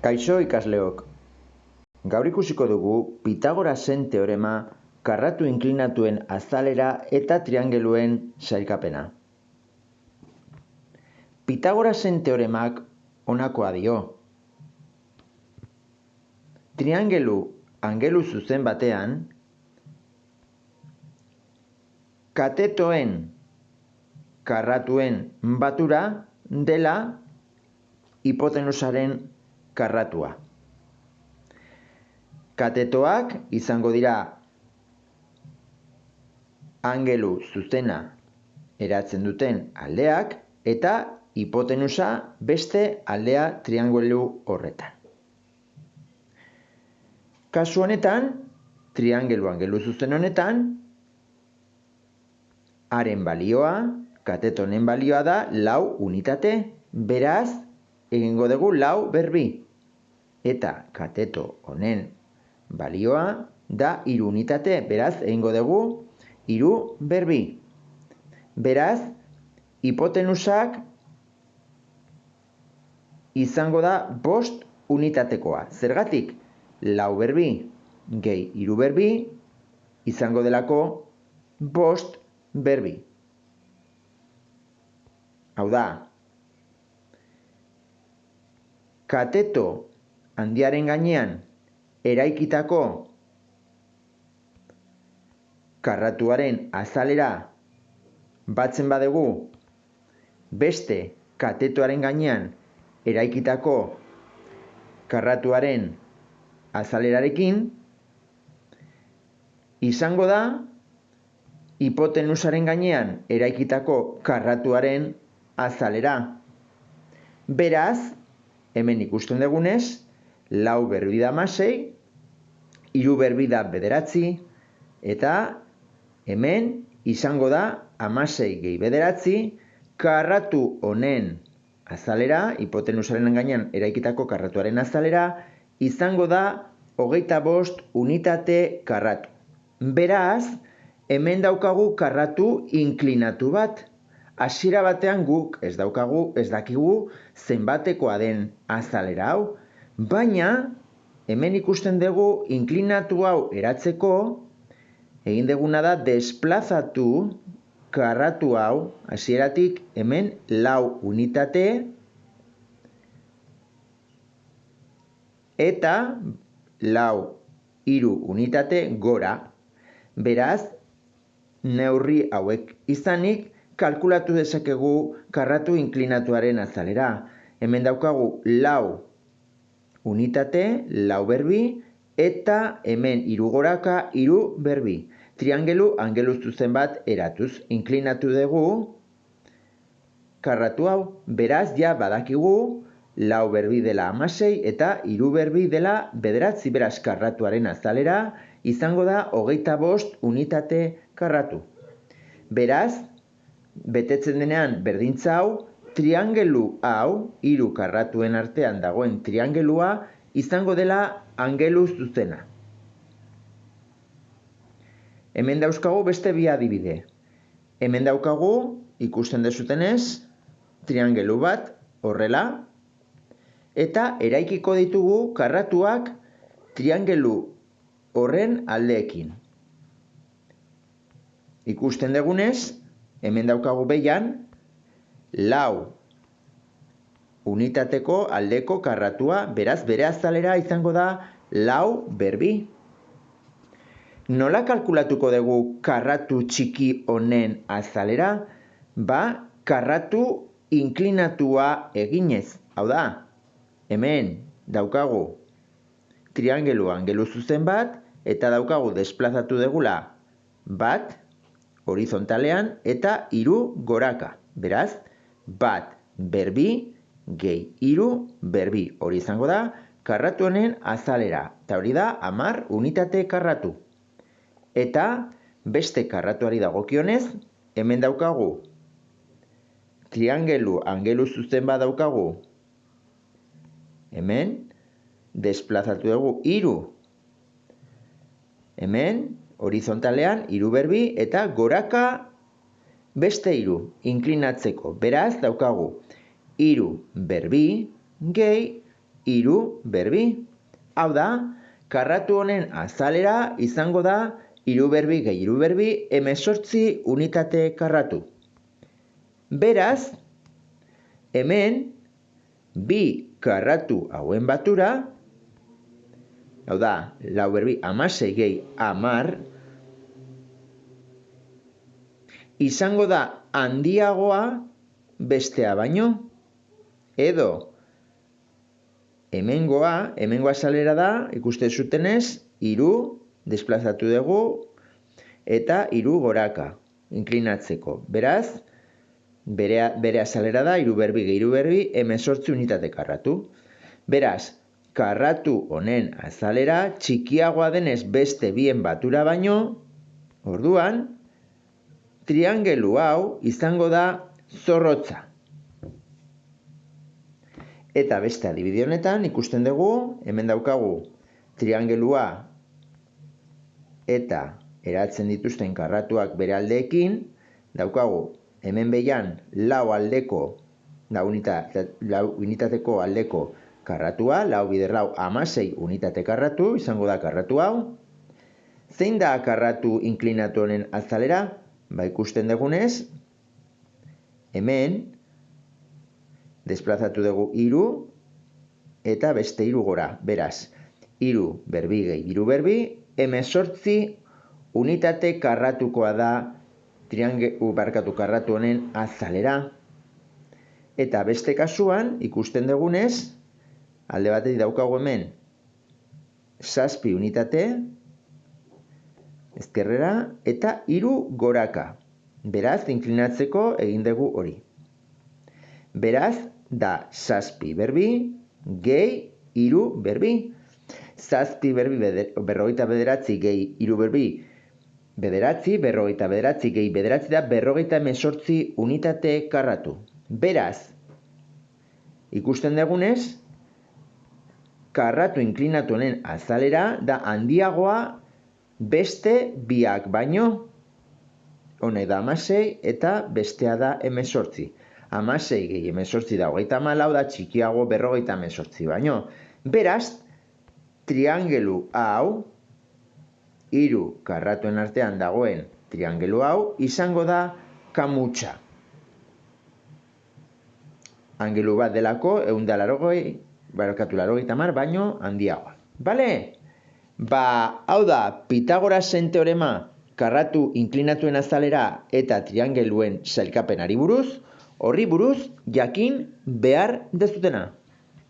Kaixo ikasleok, gaur ikusiko dugu Pitagorasen teorema, karratu inklinatuen azalera eta triangeluen sailkapena. Pitagorasen teoremak honakoa dio. Triangelu angelu zuzen batean, katetoen karratuen batura dela hipotenusaren karratua. Katetoak izango dira angelu zuzena eratzen duten aldeak eta hipotenusa beste aldea triangelu horretan. Kasu honetan, triangelu angelu zuzen honetan, haren balioa, kateto honen balioa da 4 unitate, beraz, egingo dugu 4 berbi. Eta kateto honen balioa da 3 unitate, beraz, egingo dugu 3 berbi. Beraz, hipotenusak izango da 5 unitatekoa. Zergatik, 4 berbi gehi 3 berbi izango delako 5 berbi. Hau da, kateto handiaren gainean eraikitako karratuaren azalera batzen badugu beste katetoaren gainean eraikitako karratuaren azalerarekin, izango da hipotenusaren gainean eraikitako karratuaren azalera. Beraz, hemen ikusten dugunez, 4 berbi da 16, 3 berbi da 9, eta hemen izango da 16 gehi 9, karratu honen azalera, hipotenusaren gainean eraikitako karratuaren azalera, izango da 25 unitate karratu. Beraz, hemen daukagu karratu inklinatu bat. Hasiera batean guk ez dakigu zenbatekoa den azalera hau, baina hemen ikusten dugu inklinatu hau eratzeko, egin duguna da desplazatu karratu hau hasieratik hemen 4 unitate eta 3 unitate gora. Beraz, neurri hauek izanik, kalkulatu dezakegu karratu inklinatuaren azalera. Hemen daukagu 4 unitate, 4 berbi, eta hemen 3 goraka, 3 berbi. Triangelu angelu zuzen bat eratuz. Inklinatu dugu karratu hau. Beraz, ja badakigu 4 berbi dela 16 eta 3 berbi dela 9. Beraz, karratuaren azalera izango da 25 unitate karratu. Beraz, betetzen denean berdintza hau, triangelu hau, 3 karratuen artean dagoen triangelua, izango dela angelu zuzena. Hemen dauzkagu beste bi adibide. Hemen daukagu, ikusten dezutenez, triangelu bat, horrela, eta eraikiko ditugu karratuak triangelu horren aldeekin. Ikusten dugunez, hemen daukagu behian, 4 unitateko aldeko karratua, beraz bere azalera izango da 4 berbi. Nola kalkulatuko dugu karratu txiki honen azalera? Karratu inklinatua eginez. Hau da, hemen daukagu triangelu angelu zuzen bat, eta daukagu desplazatu degula bat horizontalean eta 3 goraka. Beraz, bat berbi gehi 3 berbi. Hori izango da karratu honen azalera. Eta hori da 10 unitate karratu. Eta beste karratuari dagokionez, hemen daukagu triangelu angelu zuzen bat daukagu. Hemen desplazatu dugu 3. Hemen horizontalean 3 berbi eta goraka beste 3 inklinatzeko. Beraz daukagu 3 berbi gehi iru berbi. Hau da, karratu honen azalera izango da iru berbi gehi iru berbi 18 unitate karratu. Beraz, hemen bi karratu hauen batura, hau da, lau berbi 16 gehi 10, izango da handiagoa bestea baino, edo hemengo azalera da, ikusten zutenez, iru desplazatu dugu eta iru goraka, inklinatzeko. Beraz, bere azalera da, iru berbi gehi iru berbi 18 unitate karratu. Beraz, karratu honen azalera txikiagoa denez beste bien batura baino, orduan, triangelu hau izango da zorrotza. Eta beste adibide honetan ikusten dugu, hemen daukagu triangelua eta eratzen dituzten karratuak bere aldeekin, daukagu hemen behian lau unitateko aldeko karratua, lau bider lau 16 unitate karratu, izango da karratu hau. Zein da karratu inklinatu honen azalera? Ba ikusten dugunez, hemen desplazatu dugu iru eta beste iru gora. Beraz, iru berbi gehi iru berbi 18 unitate karratukoa da karratu honen azalera. Eta beste kasuan ikusten dugunez, alde batetik daukagu hemen 7 unitate ezkerrera eta iru goraka. Beraz, inklinatzeko egin dugu hori. Beraz, da 7 berbi gehi iru berbi. 7 berbi berrogeita bederatzi gehi iru berbi bederatzi, berrogeita bederatzi gehi bederatzi da 48 unitate karratu. Beraz, ikusten dugunez, karratu inklinatu honen azalera da handiagoa beste biak baino. Hone da 16 eta bestea da 18. 16 gehi 18 da 34 da txikiago 48 baino. Beraz, triangelu hau, hiru karratuen artean dagoen triangelu hau, izango da kamutsa. Angelu bat delako 180 baino handiagoa. Bale? Ba, hau da, Pitagorasen teorema karratu inklinatuen azalera eta triangeluen sailkapenari buruz, horri buruz jakin behar dezutena.